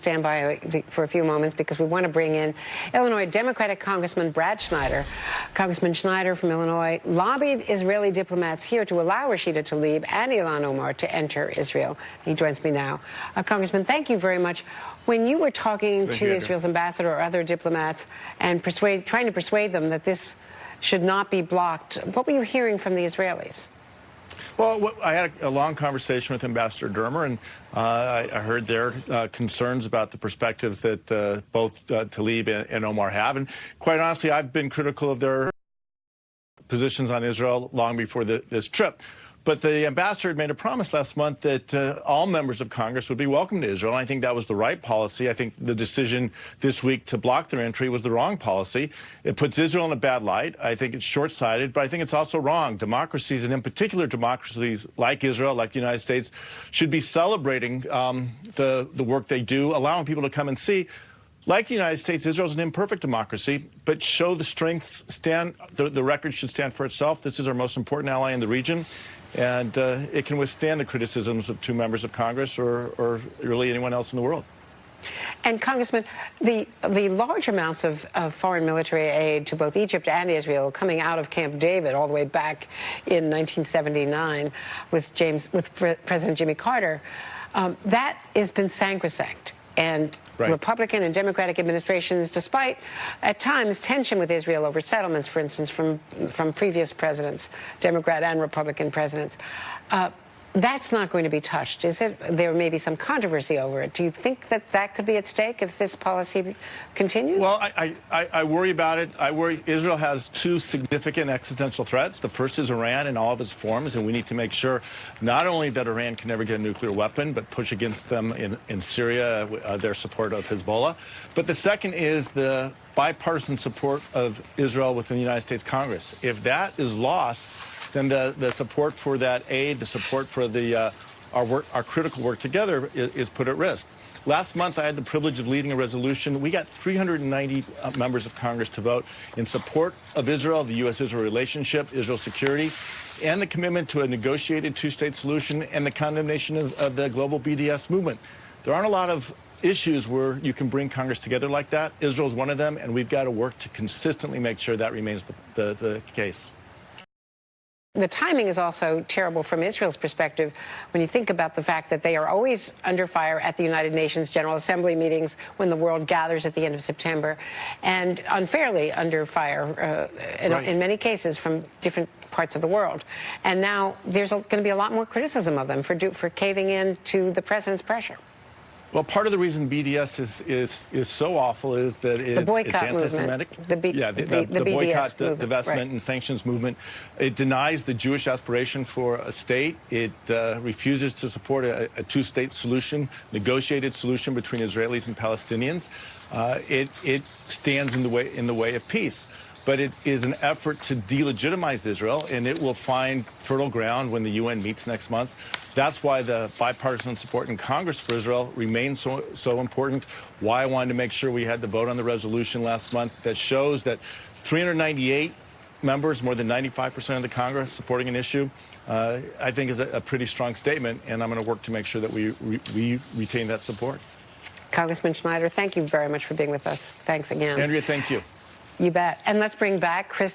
stand by for a few moments because we want to bring in Illinois Democratic Congressman Brad Schneider. Congressman Schneider from Illinois lobbied Israeli diplomats here to allow Rashida Tlaib and Ilhan Omar to enter Israel. He joins me now. Congressman, thank you very much. When you were talking to Israel's ambassador or other diplomats and trying to persuade them that this should not be blocked, what were you hearing from the Israelis? Well, I had a long conversation with Ambassador Dermer, and I heard their concerns about the perspectives that both Tlaib and Omar have. And quite honestly, I've been critical of their positions on Israel long before this trip. But the ambassador had made a promise last month that all members of Congress would be welcome to Israel. And I think that was the right policy. I think the decision this week to block their entry was the wrong policy. It puts Israel in a bad light. I think it's short-sighted, but I think it's also wrong. Democracies, and in particular democracies like Israel, like the United States, should be celebrating the work they do, allowing people to come and see. Like the United States, Israel is an imperfect democracy, but show the strengths, the record should stand for itself. This is our most important ally in the region. And it can withstand the criticisms of two members of Congress or really anyone else in the world. And, Congressman, the large amounts of foreign military aid to both Egypt and Israel coming out of Camp David all the way back in 1979 with President Jimmy Carter, that has been sacrosanct. And right. Republican and Democratic administrations, despite at times tension with Israel over settlements, for instance, from previous presidents, Democrat and Republican presidents, that's not going to be touched, is it? There may be some controversy over it. Do you think that that could be at stake if this policy continues? Well, I worry about it. I worry Israel has two significant existential threats. The first is Iran in all of its forms, and we need to make sure not only that Iran can never get a nuclear weapon, but push against them in Syria, their support of Hezbollah. But the second is the bipartisan support of Israel within the United States Congress. If that is lost, then the support for that aid, the support for our critical work together is put at risk. Last month, I had the privilege of leading a resolution. We got 390 members of Congress to vote in support of Israel, the U.S.-Israel relationship, Israel's security, and the commitment to a negotiated two-state solution and the condemnation of the global BDS movement. There aren't a lot of issues where you can bring Congress together like that. Israel is one of them, and we've got to work to consistently make sure that remains the case. The timing is also terrible from Israel's perspective when you think about the fact that they are always under fire at the United Nations General Assembly meetings when the world gathers at the end of September, and unfairly under fire in many cases from different parts of the world. And now there's going to be a lot more criticism of them for caving in to the president's pressure. Well, part of the reason BDS is so awful is that it's anti-Semitic. The boycott, divestment, right. and sanctions movement. It denies the Jewish aspiration for a state. It refuses to support a two-state solution, negotiated solution between Israelis and Palestinians. It stands in the way of peace. But it is an effort to delegitimize Israel, and it will find fertile ground when the UN meets next month. That's why the bipartisan support in Congress for Israel remains so important, why I wanted to make sure we had the vote on the resolution last month that shows that 398 members, more than 95% of the Congress, supporting an issue, I think is a pretty strong statement, and I'm going to work to make sure that we retain that support. Congressman Schneider, thank you very much for being with us. Thanks again. Andrea, thank you. You bet. And let's bring back Chris